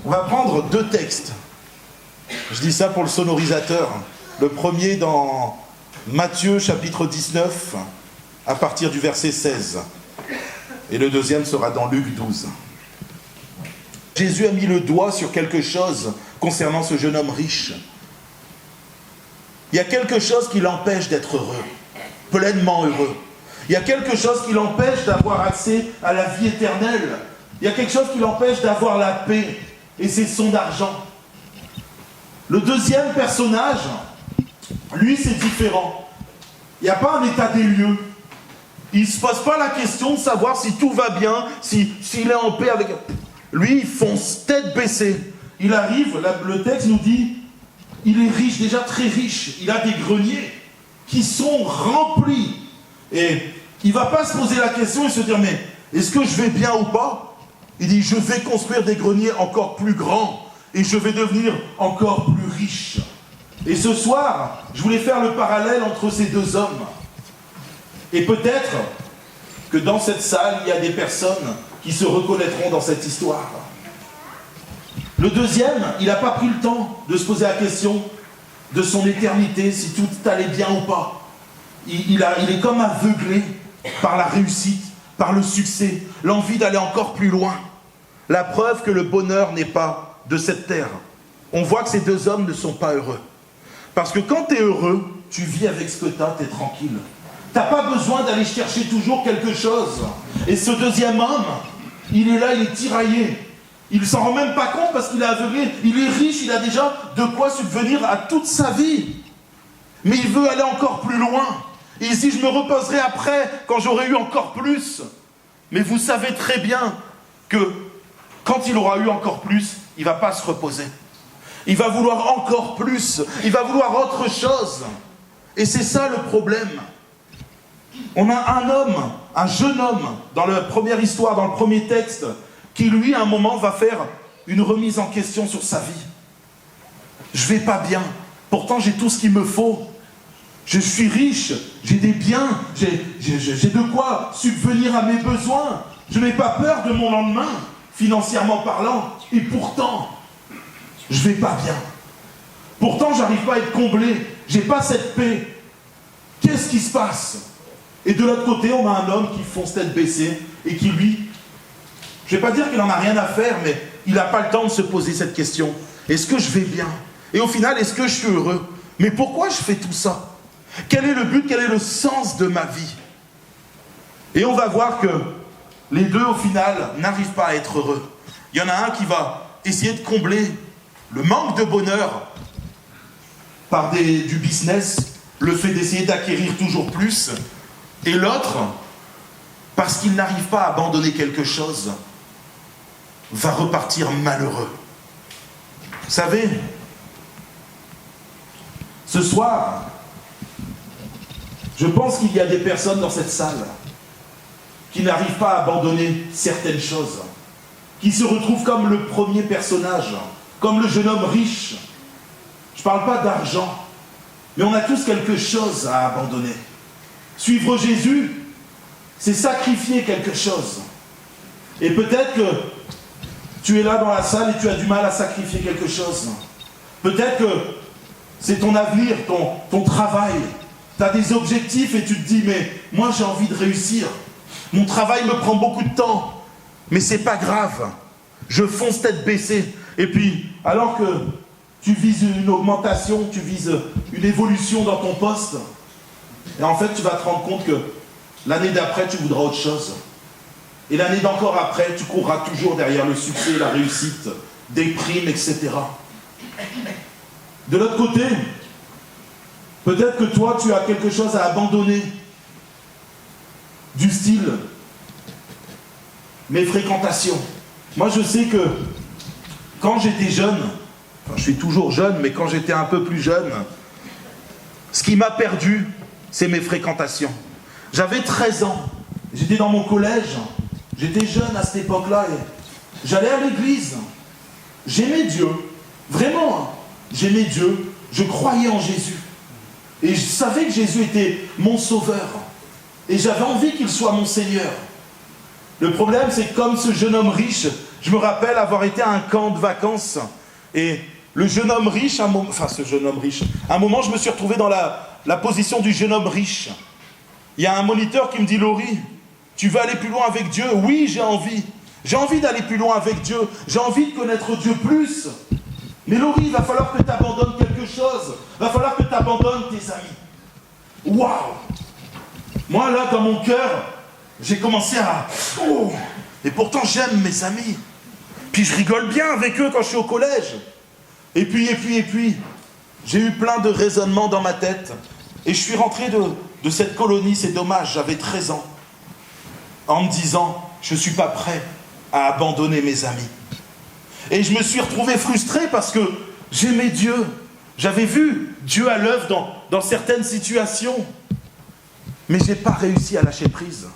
On va prendre deux textes. Je dis ça pour le sonorisateur. Le premier dans Matthieu chapitre 19, à partir du verset 16. Et le deuxième sera dans Luc 12. Jésus a mis le doigt sur quelque chose concernant ce jeune homme riche. Il y a quelque chose qui l'empêche d'être heureux, pleinement heureux. Il y a quelque chose qui l'empêche d'avoir accès à la vie éternelle. Il y a quelque chose qui l'empêche d'avoir la paix, et c'est son argent. Le deuxième personnage, lui, c'est différent. Il n'y a pas un état des lieux. Il ne se pose pas la question de savoir si tout va bien, s'il est en paix avec... Lui, il fonce tête baissée. Il arrive, le texte nous dit, il est riche, déjà très riche. Il a des greniers qui sont remplis. Et il ne va pas se poser la question et se dire, mais est-ce que je vais bien ou pas? Il dit, je vais construire des greniers encore plus grands et je vais devenir encore plus riche. Et ce soir, je voulais faire le parallèle entre ces deux hommes. Et peut-être que dans cette salle, il y a des personnes qui se reconnaîtront dans cette histoire. Le deuxième, il n'a pas pris le temps de se poser la question de son éternité, si tout allait bien ou pas. Il est comme aveuglé par la réussite, par le succès, l'envie d'aller encore plus loin. La preuve que le bonheur n'est pas de cette terre. On voit que ces deux hommes ne sont pas heureux. Parce que quand tu es heureux, tu vis avec ce que tu as, tu es tranquille. Tu n'as pas besoin d'aller chercher toujours quelque chose. Et ce deuxième homme, il est là, il est tiraillé. Il ne s'en rend même pas compte parce qu'il est aveuglé. Il est riche, il a déjà de quoi subvenir à toute sa vie. Mais il veut aller encore plus loin. Et il dit, je me reposerai après, quand j'aurai eu encore plus. Mais vous savez très bien que quand il aura eu encore plus, il ne va pas se reposer. Il va vouloir encore plus. Il va vouloir autre chose. Et c'est ça le problème. On a un homme, un jeune homme, dans la première histoire, dans le premier texte, qui lui, à un moment, va faire une remise en question sur sa vie. Je vais pas bien. Pourtant, j'ai tout ce qu'il me faut. Je suis riche, j'ai des biens, j'ai de quoi subvenir à mes besoins. Je n'ai pas peur de mon lendemain, financièrement parlant. Et pourtant, je vais pas bien. Pourtant, j'arrive pas à être comblé. J'ai pas cette paix. Qu'est-ce qui se passe? Et de l'autre côté, on a un homme qui fonce tête baissée et qui, lui, je ne vais pas dire qu'il n'en a rien à faire, mais il n'a pas le temps de se poser cette question. Est-ce que je vais bien? Et au final, est-ce que je suis heureux? Mais pourquoi je fais tout ça? Quel est le but? Quel est le sens de ma vie? Et on va voir que les deux, au final, n'arrivent pas à être heureux. Il y en a un qui va essayer de combler le manque de bonheur par du business, le fait d'essayer d'acquérir toujours plus. Et l'autre, parce qu'il n'arrive pas à abandonner quelque chose, va repartir malheureux. Vous savez, ce soir, je pense qu'il y a des personnes dans cette salle qui n'arrivent pas à abandonner certaines choses, qui se retrouvent comme le premier personnage, comme le jeune homme riche. Je ne parle pas d'argent, mais on a tous quelque chose à abandonner. Suivre Jésus, c'est sacrifier quelque chose. Et peut-être que tu es là dans la salle et tu as du mal à sacrifier quelque chose. Peut-être que c'est ton avenir, ton travail. Tu as des objectifs et tu te dis, mais moi j'ai envie de réussir. Mon travail me prend beaucoup de temps, mais c'est pas grave. Je fonce tête baissée. Et puis, alors que tu vises une augmentation, tu vises une évolution dans ton poste, et en fait, tu vas te rendre compte que l'année d'après, tu voudras autre chose. Et l'année d'encore après, tu courras toujours derrière le succès, la réussite, des primes, etc. De l'autre côté, peut-être que toi, tu as quelque chose à abandonner. Du style, mes fréquentations. Moi, je sais que quand j'étais jeune, enfin, je suis toujours jeune, mais quand j'étais un peu plus jeune, ce qui m'a perdu, c'est mes fréquentations. J'avais 13 ans, j'étais dans mon collège, j'étais jeune à cette époque-là, et j'allais à l'église. J'aimais Dieu, vraiment, j'aimais Dieu, je croyais en Jésus. Et je savais que Jésus était mon sauveur. Et j'avais envie qu'il soit mon Seigneur. Le problème, c'est que comme ce jeune homme riche, Je me rappelle avoir été à un camp de vacances et le jeune homme riche, à un moment, je me suis retrouvé dans la position du jeune homme riche. Il y a un moniteur qui me dit, Laurie, tu veux aller plus loin avec Dieu? Oui, j'ai envie. J'ai envie d'aller plus loin avec Dieu. J'ai envie de connaître Dieu plus. Mais Laurie, il va falloir que tu abandonnes quelque chose. Il va falloir que tu abandonnes tes amis. Waouh! Moi, là, dans mon cœur, j'ai commencé à... Oh! Et pourtant, j'aime mes amis. Puis je rigole bien avec eux quand je suis au collège. Et puis, j'ai eu plein de raisonnements dans ma tête. Et je suis rentré de cette colonie, c'est dommage, j'avais 13 ans. En me disant, je ne suis pas prêt à abandonner mes amis. Et je me suis retrouvé frustré parce que j'aimais Dieu. J'avais vu Dieu à l'œuvre dans certaines situations. Mais je n'ai pas réussi à lâcher prise.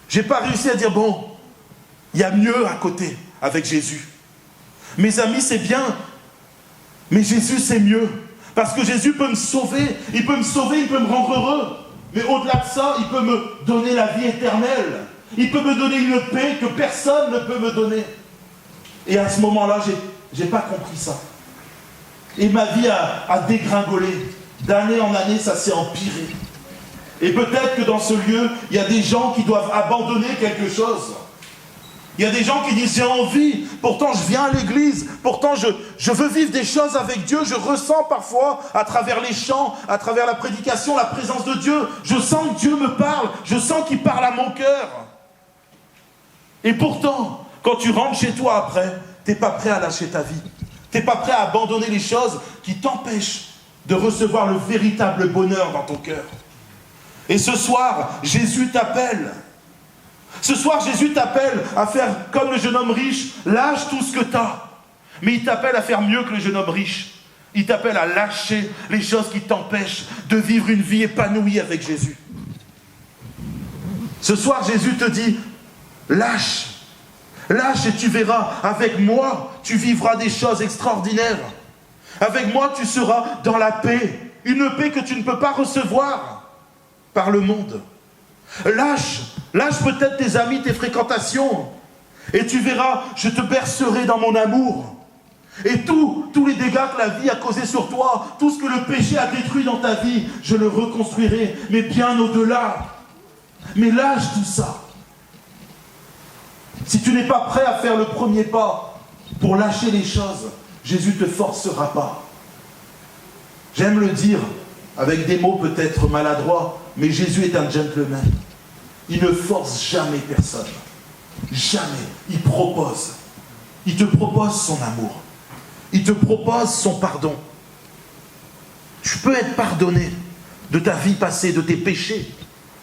Je n'ai pas réussi à dire, bon, il y a mieux à côté avec Jésus. Mes amis, c'est bien, mais Jésus, c'est mieux. Parce que Jésus peut me sauver, il peut me rendre heureux. Mais au-delà de ça, il peut me donner la vie éternelle. Il peut me donner une paix que personne ne peut me donner. Et à ce moment-là, je n'ai pas compris ça. Et ma vie a dégringolé. D'année en année, ça s'est empiré. Et peut-être que dans ce lieu, il y a des gens qui doivent abandonner quelque chose. Il y a des gens qui disent, j'ai envie, pourtant je viens à l'église, pourtant je veux vivre des choses avec Dieu, je ressens parfois, à travers les chants, à travers la prédication, la présence de Dieu, je sens que Dieu me parle, je sens qu'il parle à mon cœur. Et pourtant, quand tu rentres chez toi après, tu n'es pas prêt à lâcher ta vie. Tu n'es pas prêt à abandonner les choses qui t'empêchent de recevoir le véritable bonheur dans ton cœur. Et ce soir, Jésus t'appelle. Ce soir, Jésus t'appelle à faire comme le jeune homme riche, lâche tout ce que tu as. Mais il t'appelle à faire mieux que le jeune homme riche. Il t'appelle à lâcher les choses qui t'empêchent de vivre une vie épanouie avec Jésus. Ce soir, Jésus te dit, lâche. Lâche et tu verras, avec moi, tu vivras des choses extraordinaires. Avec moi, tu seras dans la paix. Une paix que tu ne peux pas recevoir par le monde. Lâche peut-être tes amis, tes fréquentations. Et tu verras, je te bercerai dans mon amour. Et tous les dégâts que la vie a causés sur toi, tout ce que le péché a détruit dans ta vie, je le reconstruirai, mais bien au-delà. Mais lâche tout ça. Si tu n'es pas prêt à faire le premier pas pour lâcher les choses, Jésus ne te forcera pas. J'aime le dire avec des mots peut-être maladroits, mais Jésus est un gentleman. Il ne force jamais personne. Jamais. Il propose. Il te propose son amour. Il te propose son pardon. Tu peux être pardonné de ta vie passée, de tes péchés,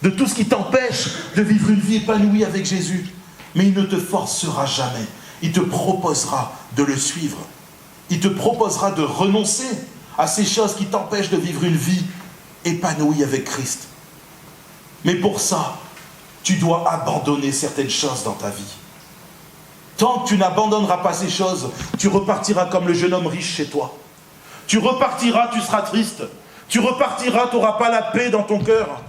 de tout ce qui t'empêche de vivre une vie épanouie avec Jésus. Mais il ne te forcera jamais. Il te proposera de le suivre. Il te proposera de renoncer à ces choses qui t'empêchent de vivre une vie épanouie avec Christ. Mais pour ça, tu dois abandonner certaines choses dans ta vie. Tant que tu n'abandonneras pas ces choses, tu repartiras comme le jeune homme riche chez toi. Tu repartiras, tu seras triste. Tu repartiras, tu n'auras pas la paix dans ton cœur.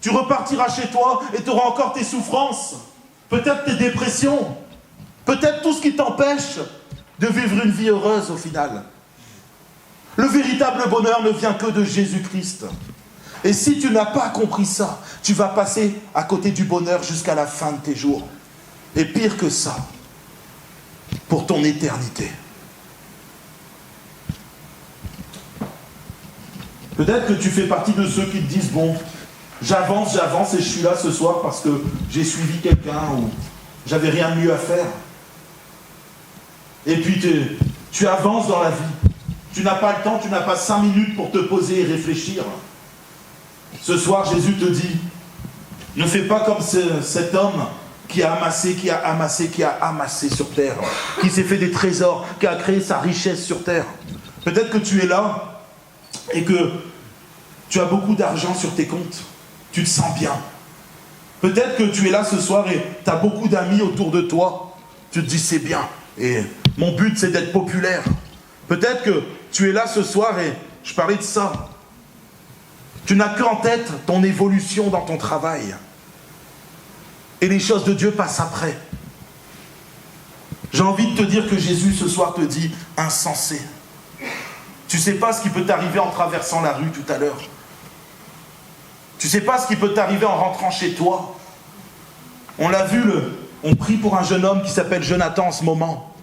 Tu repartiras chez toi et tu auras encore tes souffrances. Peut-être tes dépressions. Peut-être tout ce qui t'empêche de vivre une vie heureuse au final. Le véritable bonheur ne vient que de Jésus-Christ. Et si tu n'as pas compris ça, tu vas passer à côté du bonheur jusqu'à la fin de tes jours. Et pire que ça, pour ton éternité. Peut-être que tu fais partie de ceux qui te disent, bon, j'avance et je suis là ce soir parce que j'ai suivi quelqu'un ou j'avais rien de mieux à faire. Et puis tu avances dans la vie. Tu n'as pas le temps, tu n'as pas 5 minutes pour te poser et réfléchir. Ce soir, Jésus te dit, ne fais pas comme cet homme qui a amassé sur terre, qui s'est fait des trésors, qui a créé sa richesse sur terre. Peut-être que tu es là et que tu as beaucoup d'argent sur tes comptes. Tu te sens bien. Peut-être que tu es là ce soir et tu as beaucoup d'amis autour de toi. Tu te dis, c'est bien. Et mon but, c'est d'être populaire. Peut-être que tu es là ce soir et je parlais de ça. Tu n'as qu'en tête ton évolution dans ton travail. Et les choses de Dieu passent après. J'ai envie de te dire que Jésus ce soir te dit insensé. Tu ne sais pas ce qui peut t'arriver en traversant la rue tout à l'heure. Tu ne sais pas ce qui peut t'arriver en rentrant chez toi. On l'a vu, on prie pour un jeune homme qui s'appelle Jonathan en ce moment.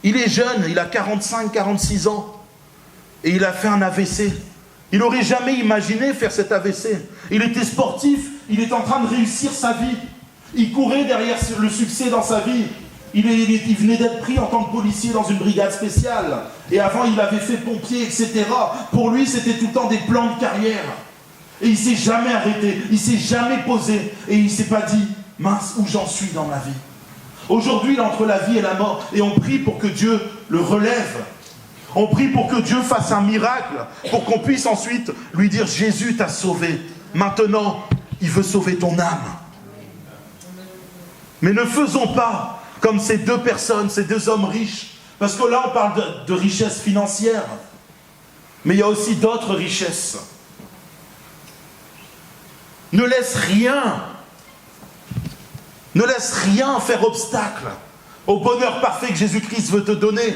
Il est jeune, il a 45-46 ans. Et il a fait un AVC. Il n'aurait jamais imaginé faire cet AVC. Il était sportif, il est en train de réussir sa vie. Il courait derrière le succès dans sa vie. Il venait d'être pris en tant que policier dans une brigade spéciale. Et avant, il avait fait pompier, etc. Pour lui, c'était tout le temps des plans de carrière. Et il ne s'est jamais arrêté, il ne s'est jamais posé. Et il ne s'est pas dit, mince, où j'en suis dans ma vie. Aujourd'hui, il est entre la vie et la mort. Et on prie pour que Dieu le relève. On prie pour que Dieu fasse un miracle. Pour qu'on puisse ensuite lui dire, Jésus t'a sauvé. Maintenant, il veut sauver ton âme. Mais ne faisons pas comme ces deux personnes, ces deux hommes riches. Parce que là, on parle de richesse financière. Mais il y a aussi d'autres richesses. Ne laisse rien faire obstacle au bonheur parfait que Jésus-Christ veut te donner.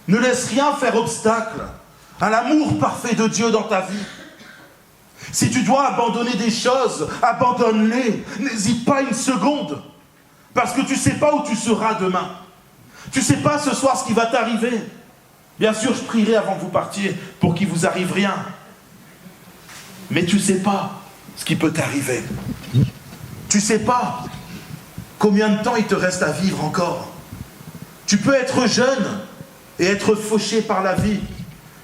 Ne laisse rien faire obstacle à l'amour parfait de Dieu dans ta vie. Si tu dois abandonner des choses, abandonne-les. N'hésite pas une seconde. Parce que tu ne sais pas où tu seras demain. Tu ne sais pas ce soir ce qui va t'arriver. Bien sûr, je prierai avant que vous partiez pour qu'il ne vous arrive rien. Mais tu ne sais pas ce qui peut t'arriver. Tu ne sais pas combien de temps il te reste à vivre encore. Tu peux être jeune et être fauché par la vie.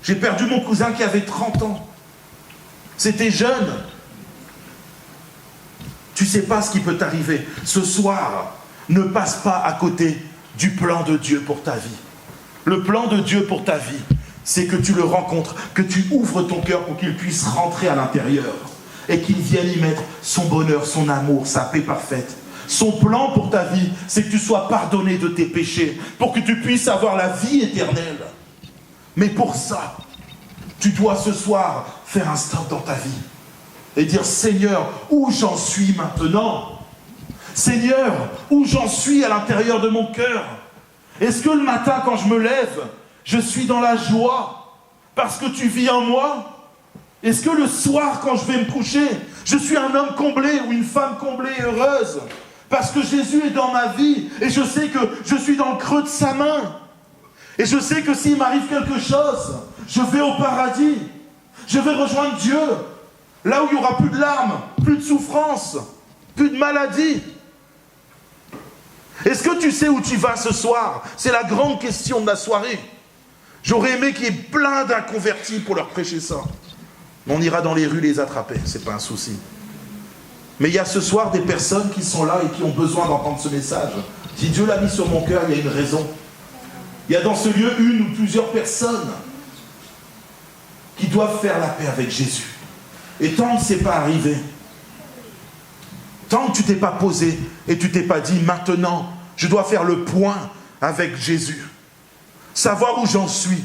J'ai perdu mon cousin qui avait 30 ans. C'était jeune. Tu ne sais pas ce qui peut t'arriver. Ce soir, ne passe pas à côté du plan de Dieu pour ta vie. Le plan de Dieu pour ta vie, c'est que tu le rencontres, que tu ouvres ton cœur pour qu'il puisse rentrer à l'intérieur et qu'il vienne y mettre son bonheur, son amour, sa paix parfaite. Son plan pour ta vie, c'est que tu sois pardonné de tes péchés, pour que tu puisses avoir la vie éternelle. Mais pour ça, tu dois ce soir faire un stop dans ta vie et dire, Seigneur, où j'en suis maintenant? Seigneur, où j'en suis à l'intérieur de mon cœur? Est-ce que le matin, quand je me lève, je suis dans la joie parce que tu vis en moi? Est-ce que le soir, quand je vais me coucher, je suis un homme comblé ou une femme comblée et heureuse parce que Jésus est dans ma vie et je sais que je suis dans le creux de sa main et je sais que s'il m'arrive quelque chose, je vais au paradis, je vais rejoindre Dieu, là où il n'y aura plus de larmes, plus de souffrance, plus de maladie. Est-ce que tu sais où tu vas ce soir? C'est la grande question de la soirée. J'aurais aimé qu'il y ait plein d'inconvertis pour leur prêcher ça. On ira dans les rues les attraper, c'est pas un souci. Mais il y a ce soir des personnes qui sont là et qui ont besoin d'entendre ce message. Si Dieu l'a mis sur mon cœur, il y a une raison. Il y a dans ce lieu une ou plusieurs personnes qui doivent faire la paix avec Jésus. Et tant que ce n'est pas arrivé, tant que tu t'es pas posé et tu t'es pas dit, maintenant, je dois faire le point avec Jésus. Savoir où j'en suis.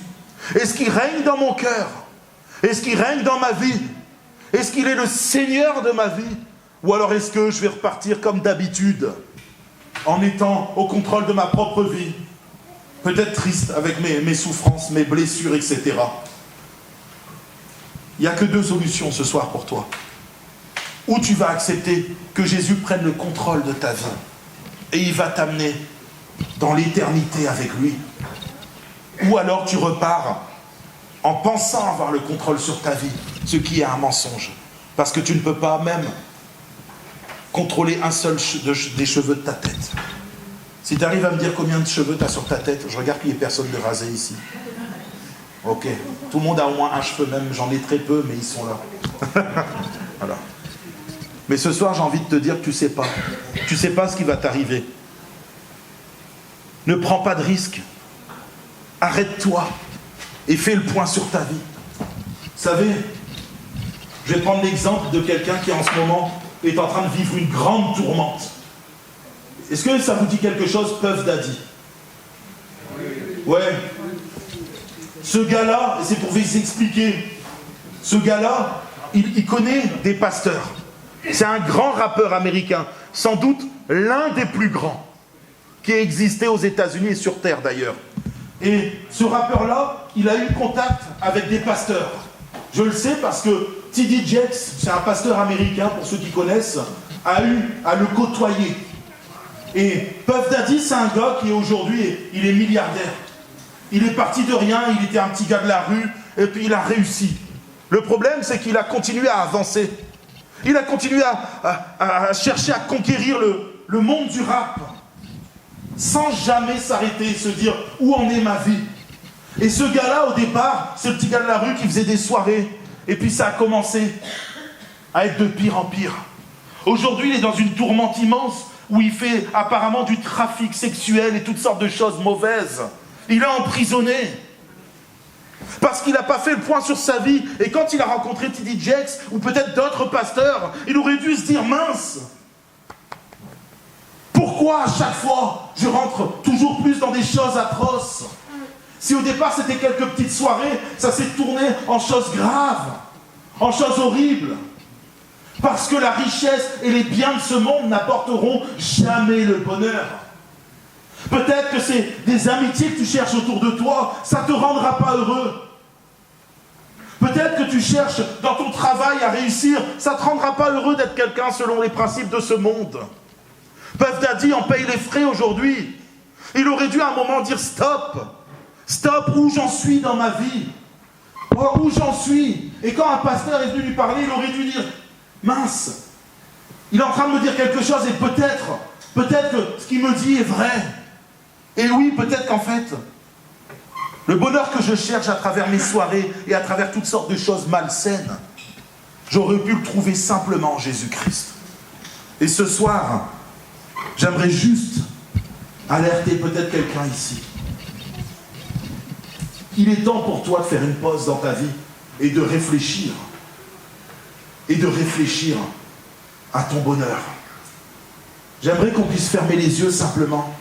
Est-ce qu'il règne dans mon cœur? Est-ce qu'il règne dans ma vie? Est-ce qu'il est le Seigneur de ma vie? Ou alors est-ce que je vais repartir comme d'habitude, en étant au contrôle de ma propre vie, peut-être triste avec mes souffrances, mes blessures, etc. Il n'y a que deux solutions ce soir pour toi. Ou tu vas accepter que Jésus prenne le contrôle de ta vie, et il va t'amener dans l'éternité avec lui. Ou alors tu repars en pensant avoir le contrôle sur ta vie, ce qui est un mensonge. Parce que tu ne peux pas même contrôler un seul des cheveux de ta tête. Si tu arrives à me dire combien de cheveux tu as sur ta tête, je regarde qu'il n'y ait personne de rasé ici. Ok, tout le monde a au moins un cheveu, même j'en ai très peu, mais ils sont là. Voilà. Mais ce soir, j'ai envie de te dire que tu ne sais pas. Tu ne sais pas ce qui va t'arriver. Ne prends pas de risques. Arrête-toi et fais le point sur ta vie. Vous savez, je vais prendre l'exemple de quelqu'un qui en ce moment est en train de vivre une grande tourmente. Est-ce que ça vous dit quelque chose, Puff Daddy? Ouais. Ce gars-là, et c'est pour vous expliquer, ce gars-là, il connaît des pasteurs. C'est un grand rappeur américain, sans doute l'un des plus grands. qui ait existé aux États-Unis et sur Terre d'ailleurs. Et ce rappeur-là, il a eu contact avec des pasteurs. Je le sais parce que T.D. Jakes, c'est un pasteur américain, pour ceux qui connaissent, a eu à le côtoyer. Et Puff Daddy, c'est un gars qui aujourd'hui, il est milliardaire. Il est parti de rien, il était un petit gars de la rue, et puis il a réussi. Le problème, c'est qu'il a continué à avancer. Il a continué à chercher à conquérir le monde du rap, sans jamais s'arrêter et se dire où en est ma vie. Et ce gars-là, au départ, c'est le petit gars de la rue qui faisait des soirées. Et puis ça a commencé à être de pire en pire. Aujourd'hui, il est dans une tourmente immense où il fait apparemment du trafic sexuel et toutes sortes de choses mauvaises. Il est emprisonné. Parce qu'il n'a pas fait le point sur sa vie. Et quand il a rencontré T.D. Jakes, ou peut-être d'autres pasteurs, il aurait dû se dire, mince, pourquoi à chaque fois je rentre toujours plus dans des choses atroces? Si au départ c'était quelques petites soirées, ça s'est tourné en choses graves, en choses horribles. Parce que la richesse et les biens de ce monde n'apporteront jamais le bonheur. Peut-être que c'est des amitiés que tu cherches autour de toi, ça ne te rendra pas heureux. Peut-être que tu cherches dans ton travail à réussir, ça ne te rendra pas heureux d'être quelqu'un selon les principes de ce monde. Puff Daddy en paye les frais aujourd'hui. Il aurait dû à un moment dire stop. Stop, où j'en suis dans ma vie? Où j'en suis? Et quand un pasteur est venu lui parler, il aurait dû dire mince, il est en train de me dire quelque chose et peut-être que ce qu'il me dit est vrai. Et oui, peut-être qu'en fait, le bonheur que je cherche à travers mes soirées et à travers toutes sortes de choses malsaines, j'aurais pu le trouver simplement en Jésus-Christ. Et ce soir, j'aimerais juste alerter peut-être quelqu'un ici. Il est temps pour toi de faire une pause dans ta vie et de réfléchir. Et de réfléchir à ton bonheur. J'aimerais qu'on puisse fermer les yeux simplement.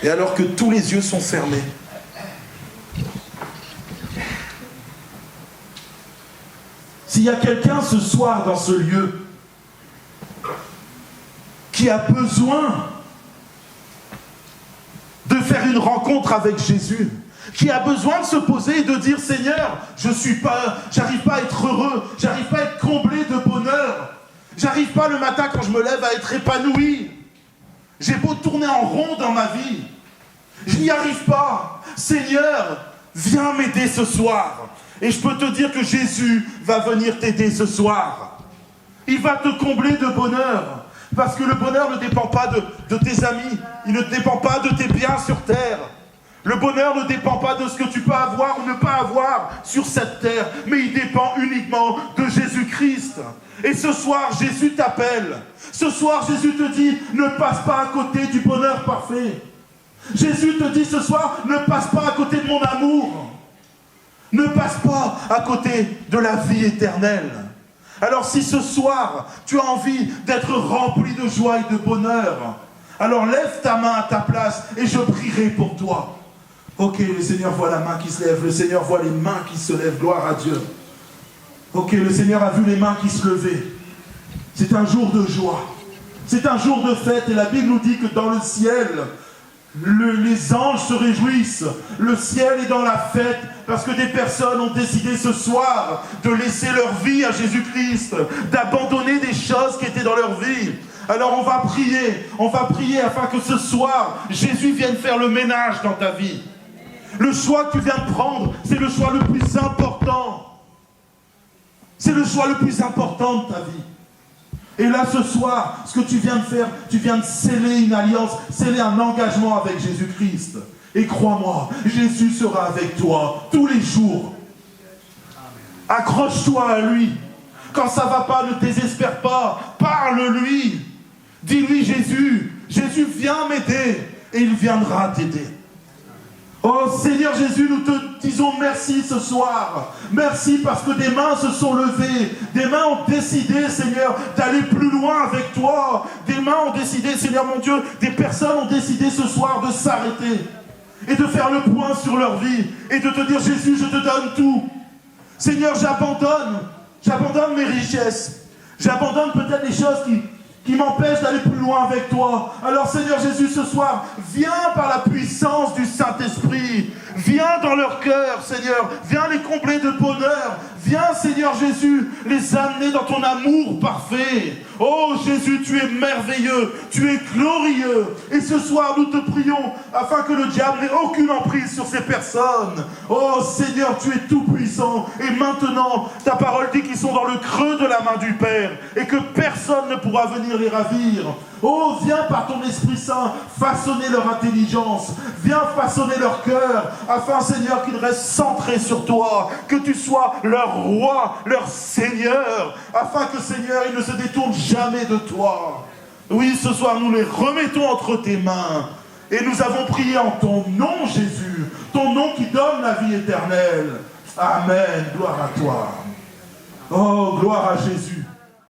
Et alors que tous les yeux sont fermés, s'il y a quelqu'un ce soir dans ce lieu qui a besoin de faire une rencontre avec Jésus, qui a besoin de se poser et de dire Seigneur, j'arrive pas à être heureux, j'arrive pas à être comblé de bonheur, j'arrive pas le matin quand je me lève à être épanoui, j'ai beau tourner en rond dans ma vie, je n'y arrive pas. Seigneur, viens m'aider ce soir. Et je peux te dire que Jésus va venir t'aider ce soir. Il va te combler de bonheur. Parce que le bonheur ne dépend pas de tes amis. Il ne dépend pas de tes biens sur terre. Le bonheur ne dépend pas de ce que tu peux avoir ou ne pas avoir sur cette terre. Mais il dépend uniquement de Jésus-Christ. Et ce soir, Jésus t'appelle. Ce soir, Jésus te dit, ne passe pas à côté du bonheur parfait. Jésus te dit ce soir, ne passe pas à côté de mon amour. Ne passe pas à côté de la vie éternelle. Alors si ce soir, tu as envie d'être rempli de joie et de bonheur, alors lève ta main à ta place et je prierai pour toi. Ok, le Seigneur voit la main qui se lève, le Seigneur voit les mains qui se lèvent, gloire à Dieu. Ok, le Seigneur a vu les mains qui se levaient. C'est un jour de joie. C'est un jour de fête et la Bible nous dit que dans le ciel, les anges se réjouissent. Le ciel est dans la fête parce que des personnes ont décidé ce soir de laisser leur vie à Jésus-Christ, d'abandonner des choses qui étaient dans leur vie. Alors on va prier afin que ce soir, Jésus vienne faire le ménage dans ta vie. Le choix que tu viens de prendre, c'est le choix le plus important. C'est le choix le plus important de ta vie. Et là, ce soir, ce que tu viens de faire, tu viens de sceller une alliance, sceller un engagement avec Jésus-Christ. Et crois-moi, Jésus sera avec toi tous les jours. Accroche-toi à lui. Quand ça ne va pas, ne désespère pas. Parle-lui. Dis-lui, Jésus, viens m'aider. Et il viendra t'aider. Oh Seigneur Jésus, nous te disons merci ce soir. Merci parce que des mains se sont levées. Des mains ont décidé, Seigneur, d'aller plus loin avec toi. Des mains ont décidé, Seigneur mon Dieu, des personnes ont décidé ce soir de s'arrêter et de faire le point sur leur vie et de te dire, Jésus, je te donne tout. Seigneur, j'abandonne mes richesses. J'abandonne peut-être les choses qui m'empêchent d'aller plus loin avec toi. Alors Seigneur Jésus, ce soir, viens par la puissance du Saint-Esprit. Viens dans leur cœur, Seigneur. Viens les combler de bonheur. Viens, Seigneur Jésus, les amener dans ton amour parfait. Oh Jésus, tu es merveilleux, tu es glorieux. Et ce soir, nous te prions afin que le diable n'ait aucune emprise sur ces personnes. Oh Seigneur, tu es tout puissant. Et maintenant, ta parole dit qu'ils sont dans le creux de la main du Père et que personne ne pourra venir les ravir. Oh, viens par ton Esprit Saint façonner leur intelligence. Viens façonner leur cœur afin, Seigneur, qu'ils restent centrés sur toi. Que tu sois leur roi, leur Seigneur, afin que, Seigneur, ils ne se détournent jamais de toi. Oui, ce soir, nous les remettons entre tes mains. Et nous avons prié en ton nom, Jésus, ton nom qui donne la vie éternelle. Amen. Gloire à toi. Oh, gloire à Jésus.